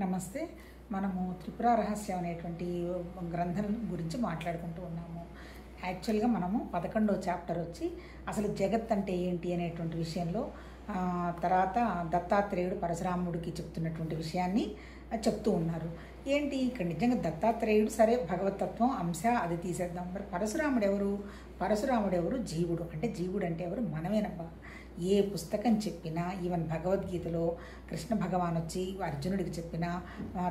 నమస్తే. మనము త్రిపుర రహస్యం అనేటువంటి గ్రంథం గురించి మాట్లాడుకుంటూ ఉన్నాము. యాక్చువల్గా మనము 11వ చాప్టర్ వచ్చి అసలు జగత్ అంటే ఏంటి అనేటువంటి విషయంలో తర్వాత దత్తాత్రేయుడు పరశురాముడికి చెప్తున్నటువంటి విషయాన్ని చెప్తూ ఉన్నారు. ఏంటి ఇక్కడ నిజంగా దత్తాత్రేయుడు సరే భగవతత్వం అంశ అది తీసేద్దాం. మరి పరశురాముడు ఎవరు? జీవుడు. అంటే జీవుడు అంటే ఎవరు? మనమేనబ్బా. ఏ పుస్తకం చెప్పినా, ఈవెన్ భగవద్గీతలో కృష్ణ భగవాన్ వచ్చి అర్జునుడికి చెప్పినా,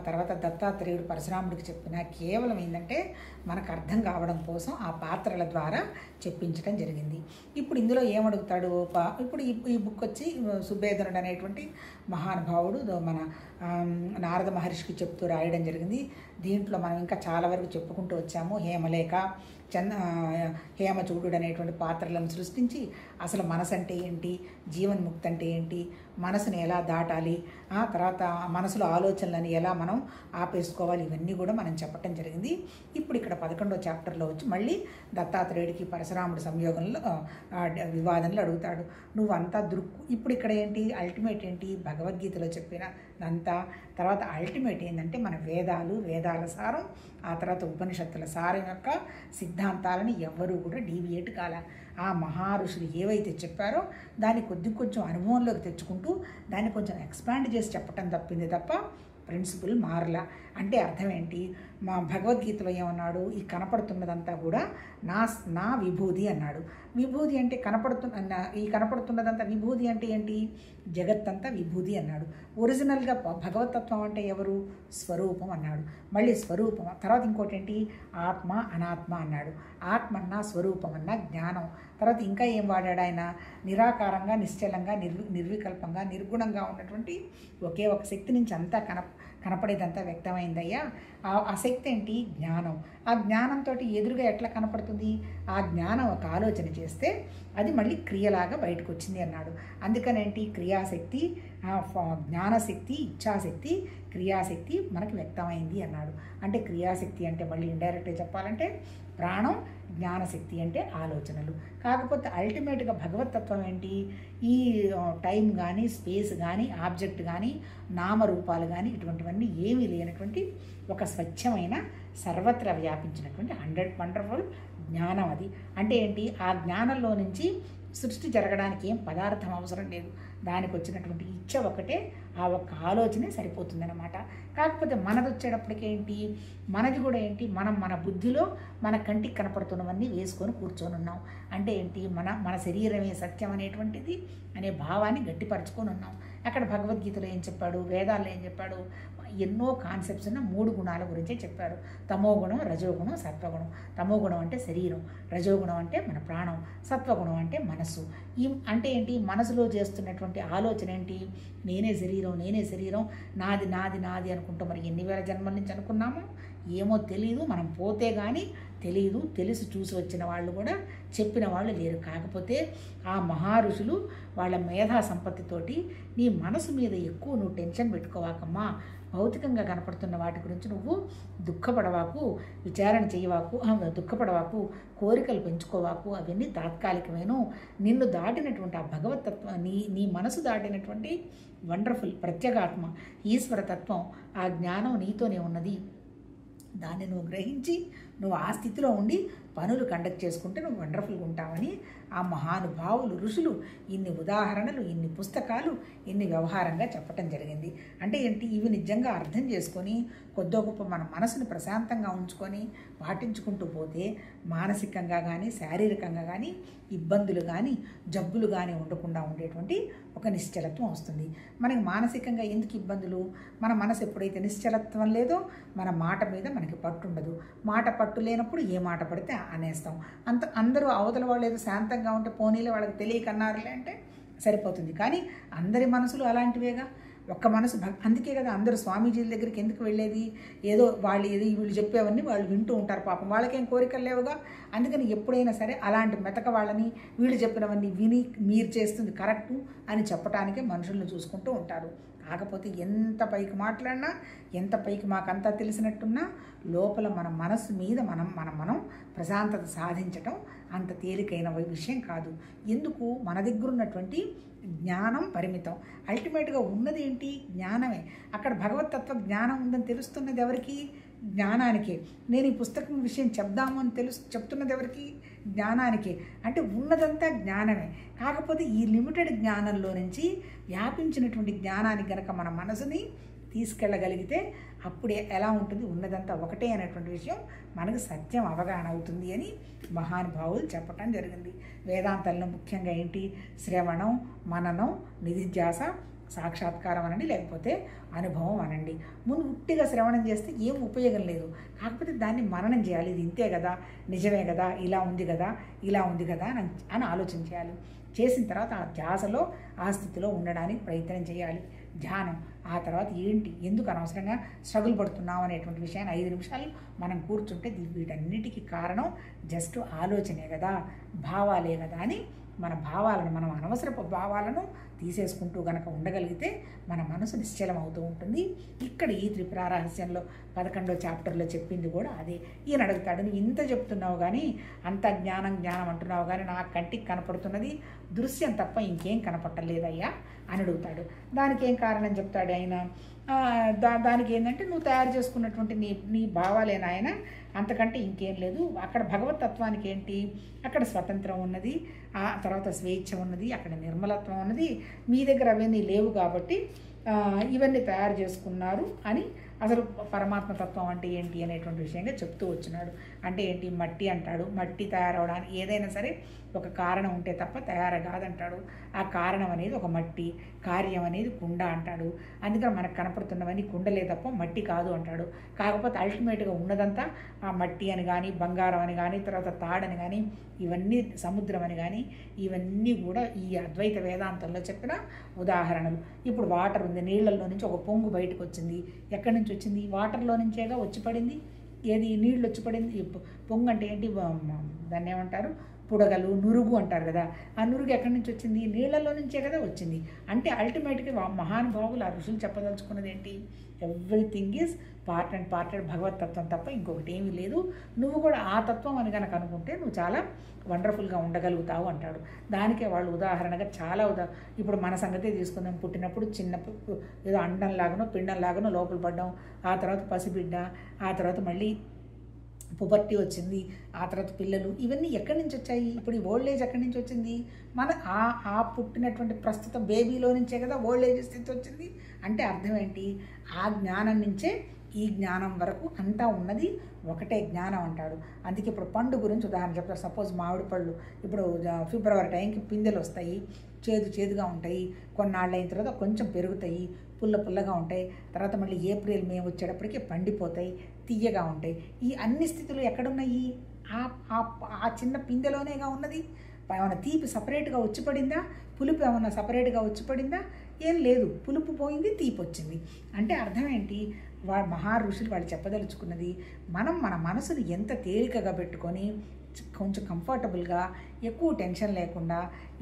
తర్వాత దత్తాత్రేయుడు పరశురాముడికి చెప్పినా కేవలం ఏంటంటే మనకు అర్థం కావడం కోసం ఆ పాత్రల ద్వారా చెప్పించడం జరిగింది. ఇప్పుడు ఇందులో ఏమడుగుతాడు? ఇప్పుడు ఈ బుక్ వచ్చి సుభేదనుడు అనేటువంటి మహానుభావుడు మన నారద మహర్షికి చెప్తూ రాయడం జరిగింది. దీంట్లో మనం ఇంకా చాలా వరకు చెప్పుకుంటూ వచ్చాము. హేమలేఖ, హేమచూడు అనేటువంటి పాత్రలను సృష్టించి అసలు మనసు అంటే ఏంటి, జీవన్ముక్తి అంటే ఏంటి, మనసుని ఎలా దాటాలి, తర్వాత మనసులో ఆలోచనలను ఎలా మనం ఆపేసుకోవాలి, ఇవన్నీ కూడా మనం చెప్పటం జరిగింది. ఇప్పుడు ఇక్కడ 11వ చాప్టర్లో వచ్చి మళ్ళీ దత్తాత్రేయుడికి పరశురాముడి సంయోగంలో వివాదంలో అడుగుతాడు, నువ్వంతా ఇప్పుడు ఇక్కడ ఏంటి అల్టిమేట్ ఏంటి? భగవద్గీతలో చెప్పిన అంతా తర్వాత అల్టిమేట్ ఏంటంటే మన వేదాల సారం, ఆ తర్వాత ఉపనిషత్తుల సారం యొక్క సిద్ధాంతాలని ఎవ్వరూ కూడా డీవియేట్ కాల. ఆ మహర్షులు ఏవైతే చెప్పారో దాన్ని కొంచెం అనుభవంలోకి తెచ్చుకుంటూ దాన్ని కొంచెం ఎక్స్పాండ్ చేసి చెప్పటం తప్పింది తప్ప ప్రిన్సిపుల్ మారలా. అంటే అర్థం ఏంటి? మా భగవద్గీతలో ఏమన్నాడు? ఈ కనపడుతున్నదంతా కూడా నా విభూది అన్నాడు. విభూది అంటే కనపడుతున్నదంతా విభూది అంటే ఏంటి? జగత్తంతా విభూది అన్నాడు. ఒరిజినల్గా భగవతత్వం అంటే ఎవరు? స్వరూపం అన్నాడు. మళ్ళీ స్వరూపం తర్వాత ఇంకోటి ఏంటి? ఆత్మ అనాత్మ అన్నాడు. ఆత్మ అన్నా స్వరూపం అన్నా జ్ఞానం. తర్వాత ఇంకా ఏం వాడాడు ఆయన? నిరాకారంగా, నిశ్చలంగా, నిర్వికల్పంగా, నిర్గుణంగా ఉన్నటువంటి ఒకే ఒక శక్తి నుంచి అంతా కనపడేదంతా వ్యక్తమైందయ్యా. ఆ శక్తి ఏంటి? జ్ఞానం. ఆ జ్ఞానంతో ఎదురుగా ఎట్లా కనపడుతుంది? ఆ జ్ఞానం ఒక ఆలోచన చేస్తే అది మళ్ళీ క్రియలాగా బయటకు వచ్చింది అన్నాడు. అందుకనేంటి? క్రియాశక్తి, జ్ఞానశక్తి, ఇచ్ఛాశక్తి, క్రియాశక్తి మనకు వ్యక్తమైంది అన్నాడు. అంటే క్రియాశక్తి అంటే మళ్ళీ ఇండైరెక్ట్గా చెప్పాలంటే ప్రాణం, జ్ఞానశక్తి అంటే ఆలోచనలు. కాకపోతే అల్టిమేట్గా భగవతత్వం ఏంటి? ఈ టైం కానీ, స్పేస్ కానీ, ఆబ్జెక్ట్ కానీ, నామరూపాలు కానీ ఇటువంటివన్నీ ఏమీ లేనటువంటి ఒక స్వచ్ఛమైన సర్వత్రా వ్యాపించినటువంటి 100 వండర్ఫుల్ జ్ఞానం అది. అంటే ఏంటి? ఆ జ్ఞానంలో నుంచి సృష్టి జరగడానికి ఏం పదార్థం అవసరం లేదు. దానికి వచ్చినటువంటి ఇచ్చ ఒకటే, ఆ ఒక్క ఆలోచనే సరిపోతుందన్నమాట. కాకపోతే మనది వచ్చేటప్పటికేంటి? మనది కూడా ఏంటి? మనం మన బుద్ధిలో మన కంటికి కనపడుతున్నవన్నీ వేసుకొని కూర్చొని ఉన్నాం. అంటే ఏంటి? మన శరీరమే సత్యం అనేటువంటిది అనే భావాన్ని గట్టిపరచుకొని ఉన్నాం. అక్కడ భగవద్గీతలో ఏం చెప్పాడు? వేదాల్లో ఏం చెప్పాడు? ఎన్నో కాన్సెప్ట్స్ ఉన్న 3 గుణాల గురించే చెప్పారు. తమోగుణం, రజోగుణం, సత్వగుణం. తమోగుణం అంటే శరీరం, రజోగుణం అంటే మన ప్రాణం, సత్వగుణం అంటే మనస్సు. అంటే ఏంటి? మనసులో చేస్తున్నటువంటి ఆలోచన ఏంటి? నేనే శరీరం, నాది నాది నాది అనుకుంటూ మరి ఎన్ని వేల జన్మల నుంచి అనుకున్నామో ఏమో తెలియదు. మనం పోతే కానీ తెలియదు. తెలిసి చూసి వచ్చిన వాళ్ళు కూడా చెప్పిన వాళ్ళు లేరు. కాకపోతే ఆ మహర్షులు వాళ్ళ మేధా సంపత్తితోటి నీ మనసు మీద ఎక్కువ నువ్వు టెన్షన్ పెట్టుకోవాకమ్మా, భౌతికంగా కనపడుతున్న వాటి గురించి నువ్వు దుఃఖపడవాకు, విచారణ చేయవాకు, దుఃఖపడవాకు, కోరికలు పెంచుకోవాకు, అవన్నీ తాత్కాలికమేను. నిన్ను దాటినటువంటి ఆ భగవతత్వం, నీ మనసు దాటినటువంటి వండర్ఫుల్ ప్రత్యేగాత్మ ఈశ్వరతత్వం, ఆ జ్ఞానం నీతోనే ఉన్నది. దాన్ని నువ్వు గ్రహించి నువ్వు ఆ స్థితిలో ఉండి పనులు కండక్ట్ చేసుకుంటే నువ్వు వండర్ఫుల్గా ఉంటావని ఆ మహానుభావులు ఋషులు ఇన్ని ఉదాహరణలు, ఇన్ని పుస్తకాలు, ఇన్ని వ్యవహారంగా చెప్పటం జరిగింది. అంటే ఏంటి? ఇవి నిజంగా అర్థం చేసుకొని కొద్దో గొప్ప మన మనసును ప్రశాంతంగా ఉంచుకొని పాటించుకుంటూ పోతే మానసికంగా కానీ, శారీరకంగా కానీ ఇబ్బందులు కానీ, జబ్బులు కానీ ఉండకుండా ఉండేటువంటి ఒక నిశ్చలత్వం వస్తుంది. మనకి మానసికంగా ఎందుకు ఇబ్బందులు? మన మనసు ఎప్పుడైతే నిశ్చలత్వం లేదో మన మాట మీద మనకి పట్టు ఉండదు. మాట పట్టు లేనప్పుడు ఏ మాట పడితే అనేస్తాం. అందరూ అవతల వాళ్ళు ఏదో శాంతంగా ఉంటే పోనీలే వాళ్ళకి తెలియకన్నారులే అంటే సరిపోతుంది. కానీ అందరి మనసులు అలాంటివేగా. ఒక్క మనసు అందుకే కదా అందరూ స్వామీజీల దగ్గరికి ఎందుకు వెళ్ళేది? ఏదో వీళ్ళు చెప్పేవన్నీ వాళ్ళు వింటూ ఉంటారు. పాపం వాళ్ళకేం కోరికలు లేవుగా. అందుకని ఎప్పుడైనా సరే అలాంటి మెతక వాళ్ళని వీళ్ళు చెప్పినవన్నీ విని మీరు చేస్తుంది కరెక్టు అని చెప్పటానికే మనుషులను చూసుకుంటూ ఉంటారు. కాకపోతే ఎంత పైకి మాట్లాడినా, ఎంత పైకి మాకంతా తెలిసినట్టున్నా లోపల మన మనస్సు మీద మనం ప్రశాంతత సాధించటం అంత తేలికైన విషయం కాదు. ఎందుకు? మన దగ్గర ఉన్నటువంటి జ్ఞానం పరిమితం. అల్టిమేట్గా ఉన్నది ఏంటి? జ్ఞానమే. అక్కడ భగవతత్వ జ్ఞానం ఉందని తెలుస్తున్నది ఎవరికి? జ్ఞానానికి. నేను ఈ పుస్తకం విషయం చెప్దాము అని చెప్తున్నది ఎవరికి? జ్ఞానానికి. అంటే ఉన్నదంతా జ్ఞానమే. కాకపోతే ఈ లిమిటెడ్ జ్ఞానంలో నుంచి వ్యాపించినటువంటి జ్ఞానానికి గనక మన మనసుని తీసుకెళ్ళగలిగితే అప్పుడు ఎలా ఉంటుంది? ఉన్నదంతా ఒకటే అనేటువంటి విషయం మనకు సత్యం అవగాహన అవుతుంది అని మహానుభావులు చెప్పటం జరిగింది. వేదాంతంలో ముఖ్యంగా ఏంటి? శ్రవణం, మననం, నిధిధ్యాస, సాక్షాత్కారం అనండి, లేకపోతే అనుభవం అనండి. ముందు ఉట్టిగా శ్రవణం చేస్తే ఏం ఉపయోగం లేదు. కాకపోతే దాన్ని మననం చేయాలి. ఇది ఇంతే కదా, నిజమే కదా, ఇలా ఉంది కదా, ఇలా ఉంది కదా అని ఆలోచన చేయాలి. చేసిన తర్వాత ఆ ధ్యాసలో, ఆ స్థితిలో ఉండడానికి ప్రయత్నం చేయాలి. ధ్యానం. ఆ తర్వాత ఏంటి, ఎందుకు అనవసరంగా స్ట్రగుల్ పడుతున్నాం అనేటువంటి విషయాన్ని 5 నిమిషాలు మనం కూర్చుంటే వీటన్నిటికీ కారణం జస్ట్ ఆలోచనే కదా, భావాలే కదా అని మన భావాలను, మనం అనవసరపు భావాలను తీసేసుకుంటూ గనక ఉండగలిగితే మన మనసు నిశ్చలం అవుతూ ఉంటుంది. ఇక్కడ ఈ త్రిపుర రహస్యంలో 11వ చాప్టర్లో చెప్పింది కూడా అదే. ఈయన అడుగుతాడు, నువ్వు ఇంత చెప్తున్నావు కానీ, అంత జ్ఞానం జ్ఞానం అంటున్నావు కానీ నా కంటికి కనపడుతున్నది దృశ్యం తప్ప ఇంకేం కనపట్టలేదయ్యా అని అడుగుతాడు. దానికి ఏం కారణం చెప్తాడు ఆయన? దానికి ఏంటంటే, నువ్వు తయారు చేసుకున్నటువంటి నీ భావాలేనా ఆయన, అంతకంటే ఇంకేం లేదు. అక్కడ భగవతత్వానికి ఏంటి? అక్కడ స్వతంత్రం ఉన్నది, ఆ తర్వాత స్వేచ్ఛ ఉన్నది, అక్కడ నిర్మలత్వం ఉన్నది. మీ దగ్గర అవన్నీ లేవు కాబట్టి ఇవన్నీ తయారు చేసుకున్నారు అని అసలు పరమాత్మతత్వం అంటే ఏంటి అనేటువంటి విషయంగా చెప్తూ వచ్చినాడు. అంటే ఏంటి? మట్టి అంటాడు. మట్టి తయారవడానికి ఏదైనా సరే ఒక కారణం ఉంటే తప్ప తయారు కాదంటాడు. ఆ కారణం అనేది ఒక మట్టి, కార్యం అనేది కుండ అంటాడు. అందుకని మనకు కనపడుతున్నవన్నీ కుండలే తప్ప మట్టి కాదు అంటాడు. కాకపోతే అల్టిమేట్గా ఉన్నదంతా ఆ మట్టి అని కానీ, బంగారం అని కానీ, తర్వాత తాడని కానీ, ఇవన్నీ సముద్రం అని కానీ, ఇవన్నీ కూడా ఈ అద్వైత వేదాంతంలో చెప్పిన ఉదాహరణలు. ఇప్పుడు వాటర్ ఉంది, నీళ్ళల్లో నుంచి ఒక పొంగు బయటకు వచ్చింది. ఎక్కడి నుంచి వచ్చింది? వాటర్లో నుంచేగా వచ్చి పడింది. ఏది? నీళ్ళు వచ్చి పడింది. పొంగు అంటే ఏంటి? దాన్ని ఏమంటారు? పుడగలు, నురుగు అంటారు కదా. ఆ నురుగు ఎక్కడి నుంచి వచ్చింది? నీళ్ళల్లో నుంచే కదా వచ్చింది. అంటే అల్టిమేట్గా మహానుభావులు ఆ ఋషులు చెప్పదలుచుకున్నది ఏంటి? Everything is part and parted భగవతత్వం తప్ప ఇంకొకటి ఏమీ లేదు. నువ్వు కూడా ఆ తత్వం అని కనుక అనుకుంటే నువ్వు చాలా వండర్ఫుల్గా ఉండగలుగుతావు అంటాడు. దానికే వాళ్ళు ఉదాహరణగా చాలా ఇప్పుడు మన సంగతే తీసుకుందాం. పుట్టినప్పుడు చిన్న ఏదో అండంలాగానో పిండంలాగానో లోపల పడ్డాం, ఆ తర్వాత పసిబిడ్డ, ఆ తర్వాత మళ్ళీ పుబర్టీ వచ్చింది, ఆ తర్వాత పిల్లలు, ఇవన్నీ ఎక్కడి నుంచి వచ్చాయి? ఇప్పుడు ఈ ఓల్డ్ ఏజ్ ఎక్కడి నుంచి వచ్చింది? మన ఆ పుట్టినటువంటి ప్రస్తుత బేబీలో నుంచే కదా ఓల్డ్ ఏజ్ స్థితి వచ్చింది. అంటే అర్థం ఏంటి? ఆ జ్ఞానం నుంచే ఈ జ్ఞానం వరకు అంతా ఉన్నది ఒకటే జ్ఞానం అంటాడు. అందుకే ఇప్పుడు పండు గురించి ఉదాహరణ చెప్తారు. సపోజ్ మామిడి పళ్ళు ఇప్పుడు ఫిబ్రవరి టైంకి పిందెలు వస్తాయి, చేదుగా ఉంటాయి. కొన్నాళ్ళు అయిన తర్వాత కొంచెం పెరుగుతాయి, పుల్లగా ఉంటాయి. తర్వాత మళ్ళీ ఏప్రిల్ మే వచ్చేటప్పటికి పండిపోతాయి, తీయగా ఉంటాయి. ఈ అన్ని స్థితులు ఎక్కడున్నాయి? ఆ చిన్న పిందెలోనేగా ఉన్నది. ఏమైనా తీపి సపరేట్గా వచ్చి పడిందా? పులుపు ఏమన్నా సపరేట్గా వచ్చి పడిందా? ఏం లేదు. పులుపు పోయింది, తీపి వచ్చింది. అంటే అర్థం ఏంటి? మహా ఋషులు వాళ్ళు చెప్పదలుచుకున్నది, మనం మన మనసుని ఎంత తేలికగా పెట్టుకొని కొంచెం కంఫర్టబుల్గా, ఎక్కువ టెన్షన్ లేకుండా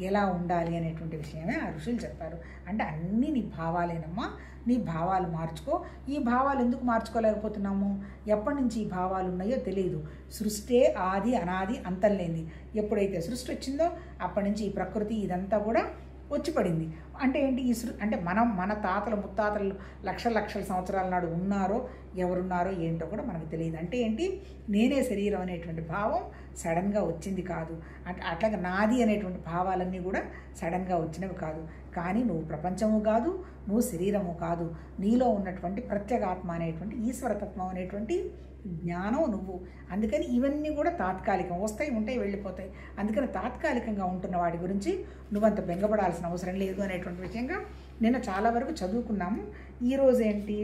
ఎలా ఉండాలి అనేటువంటి విషయమే ఆ ఋషులు చెప్పారు. అంటే అన్నీ నీ భావాలేనమ్మా, నీ భావాలు మార్చుకో. ఈ భావాలు ఎందుకు మార్చుకోలేకపోతున్నాము? ఎప్పటి నుంచి ఈ భావాలు ఉన్నాయో తెలియదు. సృష్టే ఆది అనాది అంతం లేనిది. ఎప్పుడైతే సృష్టి వచ్చిందో అప్పటి నుంచి ఈ ప్రకృతి ఇదంతా కూడా వచ్చి పడింది. అంటే ఏంటి? అంటే మన తాతలు ముత్తాతలు లక్షల సంవత్సరాల నాడు ఉన్నారో, ఎవరున్నారో ఏంటో కూడా మనకు తెలియదు. అంటే ఏంటి? నేనే శరీరం అనేటువంటి భావం సడన్గా వచ్చింది కాదు. అట్లాగే నాది అనేటువంటి భావాలన్నీ కూడా సడన్గా వచ్చినవి కాదు. కానీ నువ్వు ప్రపంచము కాదు, నువ్వు శరీరము కాదు. నీలో ఉన్నటువంటి ప్రత్యేగాత్మ అనేటువంటి ఈశ్వరతత్వం అనేటువంటి జ్ఞానం నువ్వు. అందుకని ఇవన్నీ కూడా తాత్కాలికం, వస్తాయి ఉంటాయి వెళ్ళిపోతాయి. అందుకని తాత్కాలికంగా ఉంటున్న వాటి గురించి నువ్వంత బెంగపడాల్సిన అవసరం లేదు అనేటువంటి విషయంగా నిన్న చాలా వరకు చదువుకున్నాము. ఈరోజు ఏంటి?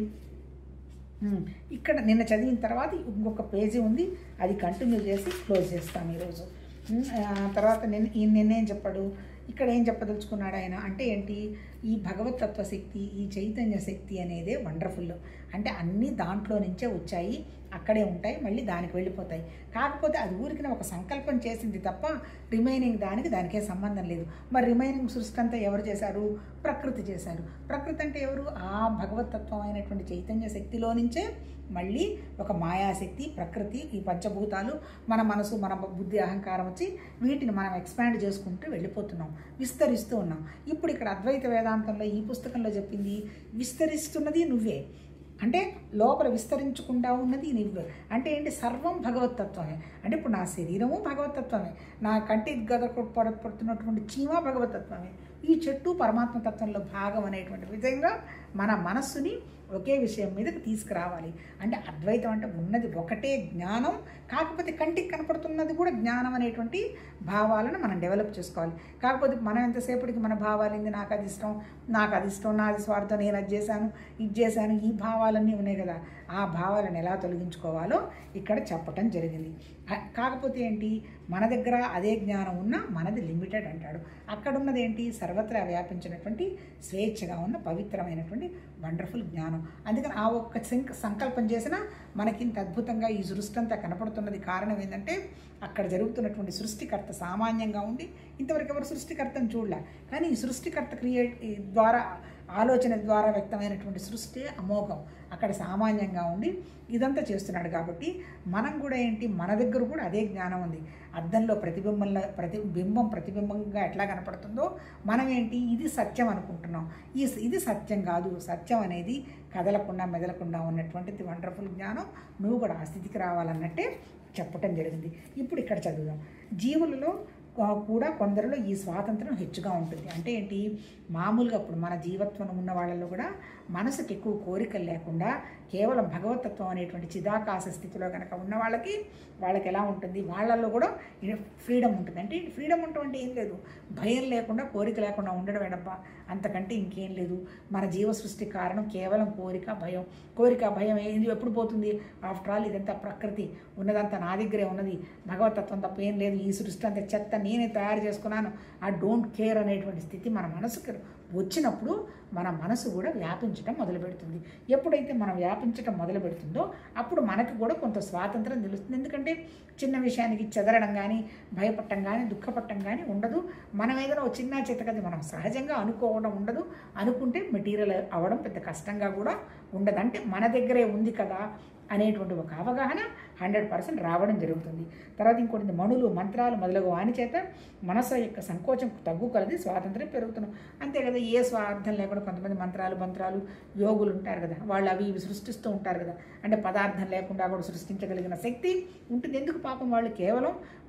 ఇక్కడ నిన్న చదివిన తర్వాత ఇంకొక పేజీ ఉంది, అది కంటిన్యూ చేసి క్లోజ్ చేస్తాము ఈరోజు. తర్వాత నిన్నేం చెప్పాడు? ఇక్కడ ఏం చెప్పదలుచుకున్నాడు ఆయన అంటే ఏంటి? ఈ భగవతత్వ శక్తి, ఈ చైతన్య శక్తి అనేదే వండర్ఫుల్. అంటే అన్నీ దాంట్లో నుంచే వచ్చాయి, అక్కడే ఉంటాయి, మళ్ళీ దానికి వెళ్ళిపోతాయి. కాకపోతే అది ఊరికిన ఒక సంకల్పం చేసింది తప్ప రిమైనింగ్ దానికే సంబంధం లేదు. మరి రిమైనింగ్ సృష్టి అంతా ఎవరు చేశారు? ప్రకృతి చేశారు. ప్రకృతి అంటే ఎవరు? ఆ భగవతత్వం అయినటువంటి చైతన్య శక్తిలో నుంచే మళ్ళీ ఒక మాయాశక్తి, ప్రకృతి, ఈ పంచభూతాలు, మన మనసు, మన బుద్ధి, అహంకారం వచ్చి వీటిని మనం ఎక్స్పాండ్ చేసుకుంటూ వెళ్ళిపోతున్నాం, విస్తరిస్తూ ఉన్నాం. ఇప్పుడు ఇక్కడ అద్వైత వేదాంతంలో ఈ పుస్తకంలో చెప్పింది విస్తరిస్తున్నది నువ్వే. అంటే లోపల విస్తరించకుండా ఉన్నది నువ్వే. అంటే ఏంటి? సర్వం భగవతత్వమే. అంటే ఇప్పుడు నా శరీరము భగవతత్వమే, నా కంటికి పడుతున్నటువంటి చీమ భగవతత్వమే, ఈ చెట్టు పరమాత్మతత్వంలో భాగం అనేటువంటి విధంగా మన మనస్సుని ఒకే విషయం మీదకి తీసుకురావాలి. అంటే అద్వైతం అంటే ఉన్నది ఒకటే జ్ఞానం, కాకపోతే కంటికి కనపడుతున్నది కూడా జ్ఞానం అనేటువంటి భావాలను మనం డెవలప్ చేసుకోవాలి. కాకపోతే మనం ఎంతసేపటికి మన భావాలు ఏంది, నాకు అది ఇష్టం, నాది స్వార్థం, నేను అది చేశాను, ఇది చేశాను, ఈ భావాలన్నీ ఉన్నాయి కదా, ఆ భావాలను ఎలా తొలగించుకోవాలో ఇక్కడ చెప్పటం జరిగింది. కాకపోతే ఏంటి, మన దగ్గర అదే జ్ఞానం ఉన్నా మనది లిమిటెడ్ అంటాడు. అక్కడ ఉన్నది ఏంటి? సర్వత్రా వ్యాపించినటువంటి స్వేచ్ఛగా ఉన్న పవిత్రమైనటువంటి వండర్ఫుల్ జ్ఞానం. అందుకని ఆ ఒక్క సంకల్పం చేసినా మనకి ఇంత అద్భుతంగా ఈ సృష్టి అంతా కనపడుతున్నది. కారణం ఏంటంటే అక్కడ జరుగుతున్నటువంటి సృష్టికర్త సామాన్యంగా ఉండి, ఇంతవరకు ఎవరు సృష్టికర్తను చూడలే, కానీ ఈ సృష్టికర్త ద్వారా ఆలోచన ద్వారా వ్యక్తమైనటువంటి సృష్టి అమోఘం. అక్కడ సామాన్యంగా ఉండి ఇదంతా చేస్తున్నాడు. కాబట్టి మనం కూడా ఏంటి, మన దగ్గర కూడా అదే జ్ఞానం ఉంది. అద్దంలో బింబం ప్రతిబింబంగా ఎట్లా కనపడుతుందో మనం ఏంటి, ఇది సత్యం అనుకుంటున్నాం. ఇది సత్యం కాదు. సత్యం అనేది కదలకుండా మెదలకుండా ఉన్నటువంటిది వండర్ఫుల్ జ్ఞానం. నువ్వు కూడా ఆ స్థితికి రావాలన్నట్టే చెప్పటం జరిగింది. ఇప్పుడు ఇక్కడ చదువుదాం. జీవులలో కూడా కొందరిలో ఈ స్వాతంత్రం హెచ్చుగా ఉంటుంది. అంటే ఏంటి, మామూలుగా ఇప్పుడు మన జీవత్వం ఉన్న వాళ్ళలో కూడా మనసుకి ఎక్కువ కోరికలు లేకుండా కేవలం భగవతత్వం అనేటువంటి చిదాకాశ స్థితిలో కనుక ఉన్న వాళ్ళకి ఎలా ఉంటుంది, వాళ్ళల్లో కూడా ఫ్రీడమ్ ఉంటుంది. అంటే ఫ్రీడమ్ అంటే ఏం లేదు, భయం లేకుండా, కోరిక లేకుండా ఉండడం ఏడబ్బా, అంతకంటే ఇంకేం లేదు. మన జీవ సృష్టి కారణం కేవలం కోరిక భయం ఏంది, ఎప్పుడు పోతుంది? ఆఫ్టర్ ఆల్ ఇదంతా ప్రకృతి, ఉన్నదంతా నా దగ్గరే ఉన్నది, భగవతత్వం తప్ప ఏం లేదు, ఈ సృష్టి అంతా చెత్త నేనే తయారు చేసుకున్నాను, ఆ డోంట్ కేర్ అనేటువంటి స్థితి మన మనసుకు వచ్చినప్పుడు మన మనసు కూడా వ్యాపించడం మొదలు పెడుతుంది. ఎప్పుడైతే మనం వ్యాపించడం మొదలు పెడుతుందో అప్పుడు మనకు కూడా కొంత స్వాతంత్రం తెలుస్తుంది. ఎందుకంటే చిన్న విషయానికి చెదరడం కానీ, భయపడటం కానీ, దుఃఖపడటం కానీ ఉండదు. మనం ఏదైనా ఒక చిన్న చితకది మనం సహజంగా అనుకోవడం ఉండదు. అనుకుంటే మెటీరియల్ అవ్వడం పెద్ద కష్టంగా కూడా ఉండదు. అంటే మన దగ్గరే ఉంది కదా అనేటువంటి ఒక అవగాహన 100% రావడం జరుగుతుంది. తర్వాత ఇంకోటి, మణులు, మంత్రాలు మొదలగు వాని చేత మనసు యొక్క సంకోచం తగ్గు కలది స్వాతంత్రం పెరుగుతున్నాం. అంతే కదా, ఏ స్వార్థం లేకుండా కొంతమంది మంత్రాలు యోగులు ఉంటారు కదా, వాళ్ళు అవి ఇవి సృష్టిస్తూ ఉంటారు కదా, అంటే పదార్థం లేకుండా కూడా సృష్టించగలిగిన శక్తి ఉంటుంది. ఎందుకు పాపం,